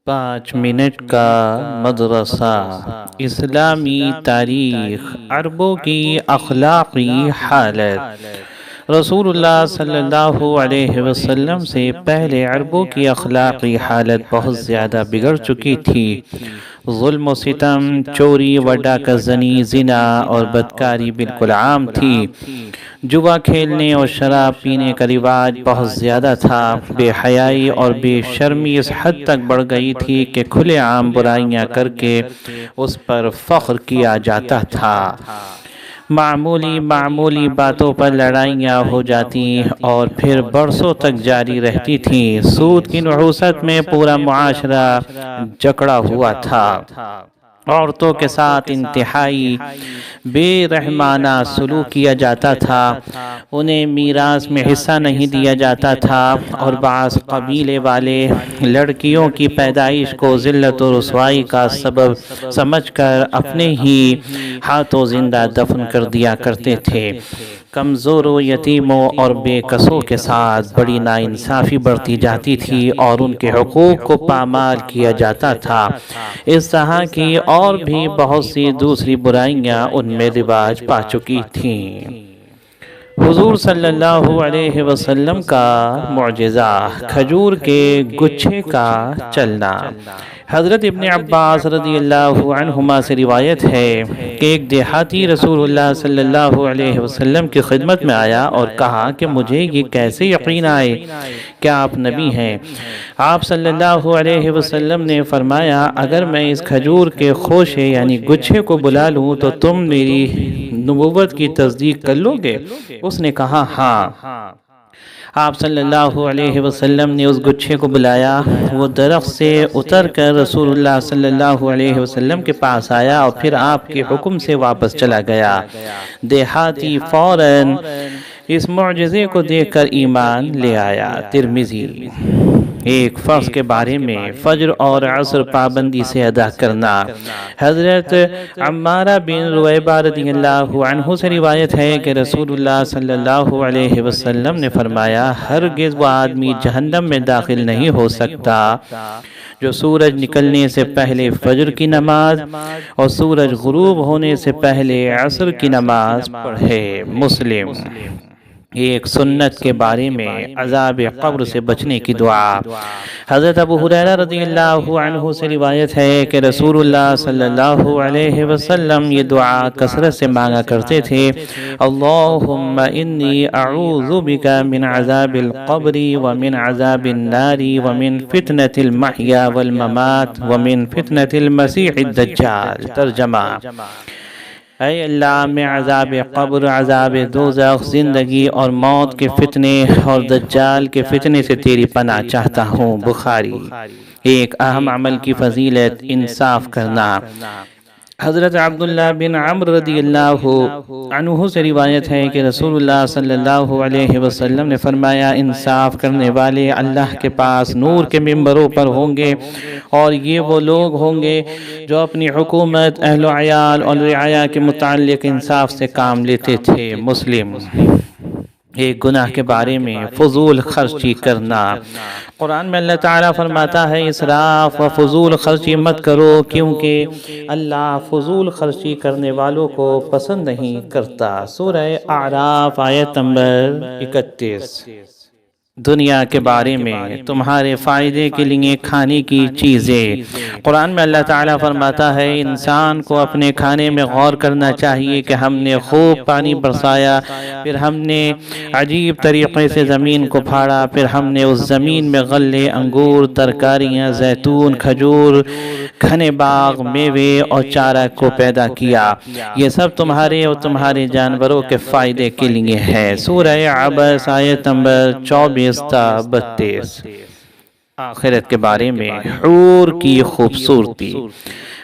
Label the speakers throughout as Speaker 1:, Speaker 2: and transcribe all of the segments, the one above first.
Speaker 1: 5 minute کا مدرسہ۔ اسلامی تاریخ، عربوں کی اخلاقی حالت۔ رسول اللہ صلی اللہ علیہ وسلم سے پہلے عربوں کی اخلاقی حالت بہت زیادہ بگڑ چکی تھی۔ ظلم و ستم، چوری و ڈاکہ زنی، زنا اور بدکاری بالکل عام تھی۔ جوا کھیلنے اور شراب پینے کا رواج بہت زیادہ تھا۔ بے حیائی اور بے شرمی اس حد تک بڑھ گئی تھی کہ کھلے عام برائیاں کر کے اس پر فخر کیا جاتا تھا۔ معمولی باتوں پر لڑائیاں ہو جاتی اور پھر برسوں تک جاری رہتی تھیں۔ سود کی نحوست میں پورا معاشرہ جکڑا ہوا تھا۔ عورتوں کے ساتھ انتہائی بے رحمانہ سلوک کیا جاتا تھا۔ انہیں میراث میں حصہ نہیں دیا جاتا تھا اور بعض قبیلے والے لڑکیوں کی پیدائش کو ذلت و رسوائی کا سبب سمجھ کر اپنے ہی ہاتھوں زندہ دفن کر دیا کرتے تھے۔ کمزوروں، یتیموں اور بے کسوں کے ساتھ بڑی ناانصافی برتی جاتی تھی اور ان کے حقوق کو پامال کیا جاتا تھا۔ اس طرح کی اور بھی بہت سی دوسری برائیاں ان میں رواج پا چکی تھیں۔ حضور صلی اللہ علیہ وسلم کا معجزہ، کھجور کے گچھے کا چلنا۔ حضرت ابن عباس رضی اللہ عنہما سے روایت ہے کہ ایک دیہاتی رسول اللہ صلی اللہ علیہ وسلم کی خدمت میں آیا اور کہا کہ مجھے یہ کیسے یقین آئے کہ آپ نبی ہیں؟ آپ صلی اللہ علیہ وسلم نے فرمایا، اگر میں اس کھجور کے خوشے یعنی گچھے کو بلا لوں تو تم میری نبوت کی تصدیق کر لو گے؟ اس نے کہا ہاں۔ آپ صلی اللہ علیہ وسلم نے اس گچھے کو بلایا۔ وہ درخت سے اتر کر رسول اللہ صلی اللہ علیہ وسلم کے پاس آیا اور پھر آپ کے حکم سے واپس چلا گیا۔ دیہاتی فوراً اس معجزے کو دیکھ کر ایمان لے آیا۔ ترمذی۔ ایک فرض کے بارے میں فجر اور عصر پابندی سے ادا کرنا۔ حضرت عمارہ بن رویبہ رضی اللہ عنہ سے روایت ہے کہ رسول اللہ صلی اللہ علیہ وسلم نے فرمایا، ہرگز وہ آدمی جہنم میں داخل نہیں ہو سکتا جو سورج نکلنے سے پہلے فجر کی نماز اور سورج غروب ہونے سے پہلے عصر کی نماز پڑھے۔ مسلم۔ ایک سنت کے بارے میں عذاب قبر سے بچنے کی دعا۔ حضرت ابو ہریرہ رضی اللہ عنہ سے روایت ہے کہ رسول اللہ صلی اللہ علیہ وسلم یہ دعا کثرت سے مانگا کرتے تھے، اللہم انی اعوذ بک من عذاب القبر ومن عذاب النار ومن فتنة المحیا والممات ومن فتنة المسیح الدجال۔ ترجمہ: اے اللہ، میں عذاب قبر، عذاب دوزخ، زندگی اور موت کے فتنے اور دجال کے فتنے سے تیری پناہ چاہتا ہوں۔ بخاری۔ ایک اہم عمل کی فضیلت، انصاف کرنا۔ حضرت عبداللہ بن عمرو رضی اللہ عنہ سے روایت ہے کہ رسول اللہ صلی اللہ علیہ وسلم نے فرمایا، انصاف کرنے والے اللہ کے پاس نور کے ممبروں پر ہوں گے، اور یہ وہ لوگ ہوں گے جو اپنی حکومت، اہل و عیال اور رعایا کے متعلق انصاف سے کام لیتے تھے۔ مسلم۔ ایک گناہ کے بارے میں فضول خرچی کرنا۔ قرآن میں اللہ تعالیٰ فرماتا ہے، اسراف و فضول خرچی مت کرو کیونکہ اللہ فضول خرچی کرنے والوں کو پسند نہیں کرتا۔ سورہ اعراف آیت نمبر 31۔ دنیا کے بارے میں تمہارے فائدے کے لیے کھانے کی چیزیں۔ قرآن میں اللہ تعالیٰ فرماتا ہے، انسان کو اپنے کھانے میں غور کرنا چاہیے کہ ہم نے خوب پانی برسایا، پھر ہم نے عجیب طریقے سے زمین کو پھاڑا، پھر ہم نے اس زمین میں غلے، انگور، ترکاریاں، زیتون، کھجور، گھنے باغ، میوے اور چارہ کو پیدا کیا۔ یہ سب تمہارے اور تمہارے جانوروں کے فائدے کے لیے ہے۔ سورہ عبس آیت نمبر 24-32۔ آخرت کے بارے میں حور کی خوبصورتی۔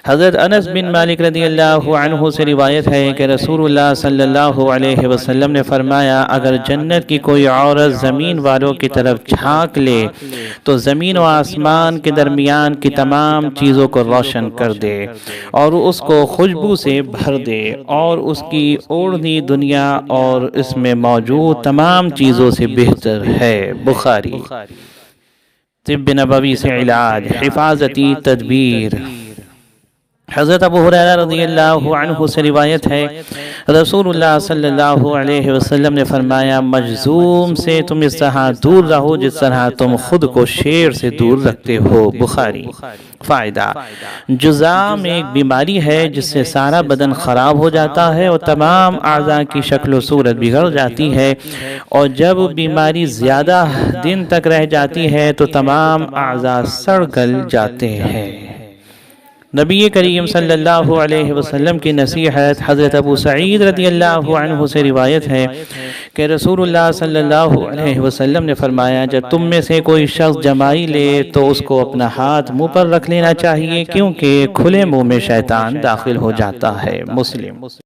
Speaker 1: حضرت انس بن مالک رضی اللہ عنہ سے روایت ہے کہ رسول اللہ صلی اللہ علیہ وسلم نے فرمایا، اگر جنت کی کوئی عورت زمین والوں کی طرف جھانک لے تو زمین و آسمان کے درمیان کی تمام چیزوں کو روشن کر دے اور اس کو خوشبو سے بھر دے، اور اس کی اوڑھنی دنیا اور اس میں موجود تمام چیزوں سے بہتر ہے۔ بخاری۔ طب نبوی سے علاج، حفاظتی تدبیر۔ حضرت ابو ہریرہ رضی اللہ عنہ سے روایت ہے، رسول اللہ صلی اللہ علیہ وسلم نے فرمایا، مجذوم سے تم اس طرح دور رہو جس طرح تم خود کو شیر سے دور رکھتے ہو۔ بخاری۔ فائدہ: جذام ایک بیماری ہے جس سے سارا بدن خراب ہو جاتا ہے اور تمام اعضاء کی شکل و صورت بگڑ جاتی ہے، اور جب بیماری زیادہ دن تک رہ جاتی ہے تو تمام اعضاء سڑ گل جاتے ہیں۔ نبی کریم صلی اللہ علیہ وسلم کی نصیحت۔ حضرت ابو سعید رضی اللہ عنہ سے روایت ہے کہ رسول اللہ صلی اللہ علیہ وسلم نے فرمایا، جب تم میں سے کوئی شخص جمائی لے تو اس کو اپنا ہاتھ منہ پر رکھ لینا چاہیے، کیونکہ کھلے منہ میں شیطان داخل ہو جاتا ہے۔ مسلم۔